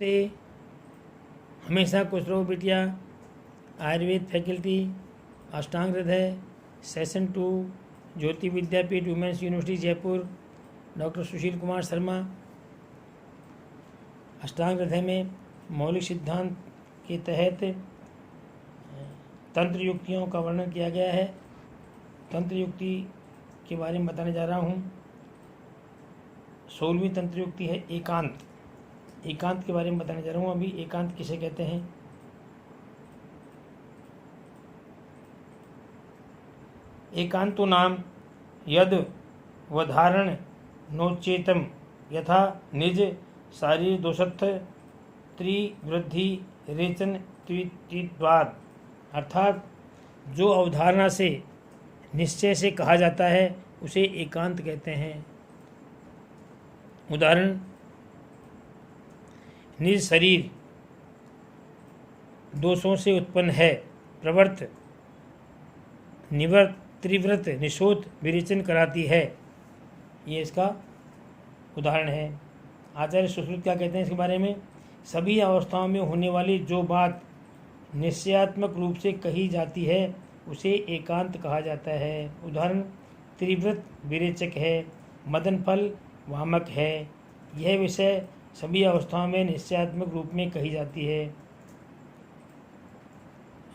नमस्ते। हमेशा खुश रहो बिटिया। आयुर्वेद फैकल्टी, अष्टांग हृदय, सेशन 2, ज्योति विद्यापीठ women's university Jaipur, doctor Sushil Kumar Sharma. अष्टांग हृदय में मौलिक सिद्धांत के तहत तंत्र युक्तियों का वर्णन किया गया है। तंत्र युक्ति के बारे में बताने जा रहा हूँ। 16वीं तंत्र युक्ति है एकांत। एकांत के बारे में बताने जा रहा हूँ। अभी एकांत किसे कहते हैं? एकांतो नाम यद वधारण नोचेतम यथा निज शारीर दोषत्थ त्रिवृद्धि रेचन त्वित्वाद। अर्थात जो अवधारणा से निश्चय से कहा जाता है उसे एकांत कहते हैं। उदाहरण, निज शरीर दोषों से उत्पन्न है, प्रवृत्त निवृत्त त्रिव्रत निषोध विरेचन कराती है। ये इसका उदाहरण है। आचार्य सुश्रुत क्या कहते हैं इसके बारे में? सभी अवस्थाओं में होने वाली जो बात निश्चयात्मक रूप से कही जाती है उसे एकांत कहा जाता है। उदाहरण, त्रिव्रत विरेचक है, मदन फल वामक है। यह विषय सभी अवस्थाओं में निश्चयात्मक रूप में कही जाती है।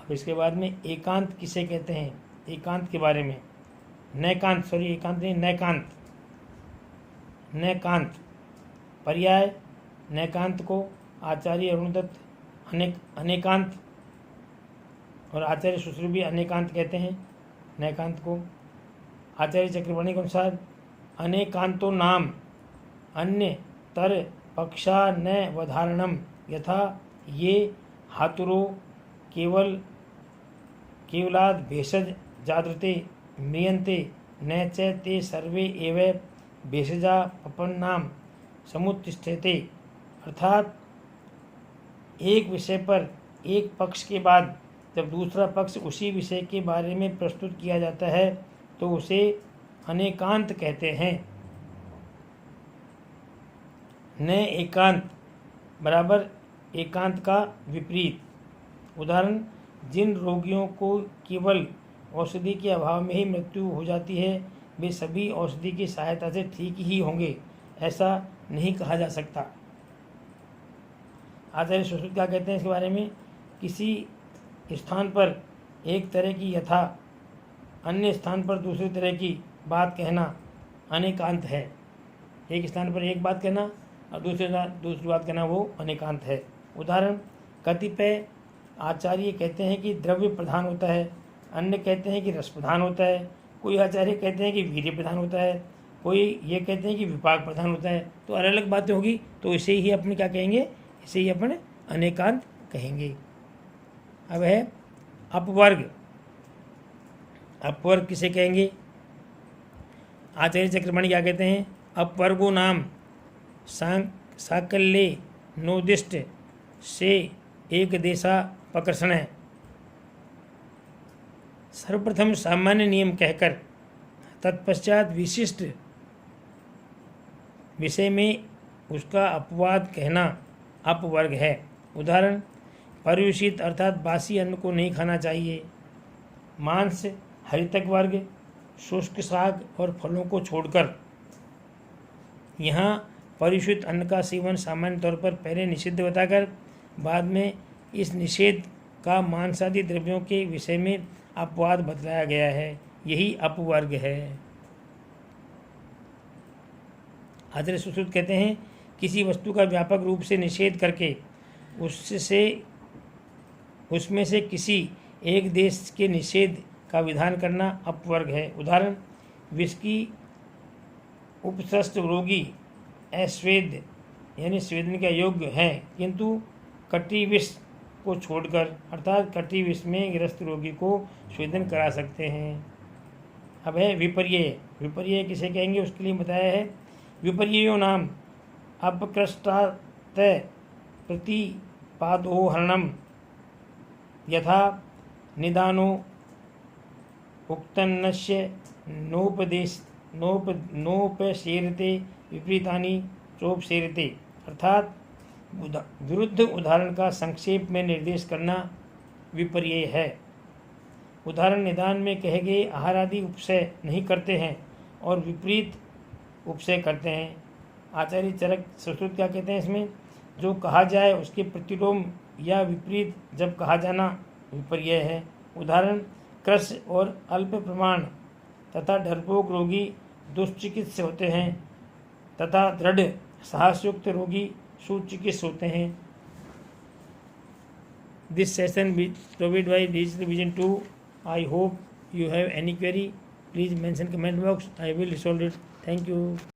अब इसके बाद में एकांत किसे कहते हैं? एकांत के बारे में नैकांत, सॉरी एकांत नहीं, नैकांत। नैकांत पर्याय नैकांत को आचार्य अरुणदत्त अनेकांत और आचार्य सुश्रुत भी अनेकांत कहते हैं नैकांत को। आचार्य चक्रवर्णी के अनुसार अनेकांतो नाम अन्य तर पक्षा न वधारणम यथा ये हातुरो केवलाद भेषज जादृते म्रियन्ते न च ते सर्वे एव भेषजा पपन्नाम समुत्तिष्ठते। अर्थात एक विषय पर एक पक्ष के बाद जब दूसरा पक्ष उसी विषय के बारे में प्रस्तुत किया जाता है तो उसे अनेकांत कहते हैं। न एकांत बराबर एकांत का विपरीत। उदाहरण, जिन रोगियों को केवल औषधि के अभाव में ही मृत्यु हो जाती है वे सभी औषधि की सहायता से ठीक ही होंगे, ऐसा नहीं कहा जा सकता। आचार्य सुश्रुत क्या कहते हैं इसके बारे में? किसी स्थान पर एक तरह की यथा अन्य स्थान पर दूसरी तरह की बात कहना अनेकांत है। एक स्थान पर एक बात कहना और दूसरी बात कहना वो अनेकांत है। उदाहरण, कतिपय आचार्य कहते हैं कि द्रव्य प्रधान होता है, अन्य कहते हैं कि रस प्रधान होता है, कोई आचार्य कहते हैं कि वीर्य प्रधान होता है, कोई ये कहते हैं कि विपाक प्रधान होता है। तो अलग अलग बातें होगी तो इसे ही अपन क्या कहेंगे? इसे ही अपन अनेकांत कहेंगे। अब है अपवर्ग। अपवर्ग किसे कहेंगे? आचार्य चक्रवर्णी क्या कहते हैं? अपवर्गो नाम साकल्ये नोदिष्ट से एक देशा प्रकर्षण है। सर्वप्रथम सामान्य नियम कहकर तत्पश्चात विशिष्ट विषय में उसका अपवाद कहना अपवर्ग है। उदाहरण, परिवेशित अर्थात बासी अन्न को नहीं खाना चाहिए। मांस, हरितक वर्ग, शुष्क शाक और फलों को छोड़कर। यहाँ परिवेशित अन्न का सेवन सामान्य तौर पर पहले निषिद्ध बताकर बाद में इस निषेध का मांसादि द्रव्यों के विषय में अपवाद बतलाया गया है। यही अपवर्ग है। आचार्य सुश्रुत कहते हैं, किसी वस्तु का व्यापक रूप से निषेध करके उसमें से किसी एक देश के निषेध का विधान करना अपवर्ग है। उदाहरण, विष की उपस्रष्ट रोगी अस्वेद यानी स्वेदन का योग्य है किंतु कटी विष को छोड़कर अर्थात कटी विष में ग्रस्त रोगी को स्वेदन करा सकते हैं। अब है विपर्यय। विपर्यय किसे कहेंगे उसके लिए बताया है। विपर्ययो नाम अपकृष्टात प्रतिपादोहरणम यथा निदानो उक्तन्नस्य नोपसेरते विपरीतानि चोपसेरते। अर्थात विरुद्ध उदाहरण का संक्षेप में निर्देश करना विपर्यय है। उदाहरण निदान में कहे गए आहार आदि उपसय नहीं करते हैं और विपरीत उपसय करते हैं। आचार्य चरक सुश्रुत क्या कहते हैं इसमें? जो कहा जाए उसके प्रतिलोम या विपरीत जब कहा जाना विपर्यय है। उदाहरण कृश और अल्प प्रमाण तथा डरपोक रोगी दुष्चिकित्स होते हैं तथा दृढ़ साहसयुक्त रोगी सुचिकित्स होते हैं। This session provide by digital vision 2. I hope you have any query. Please mention comment box. I will resolve it. Thank you.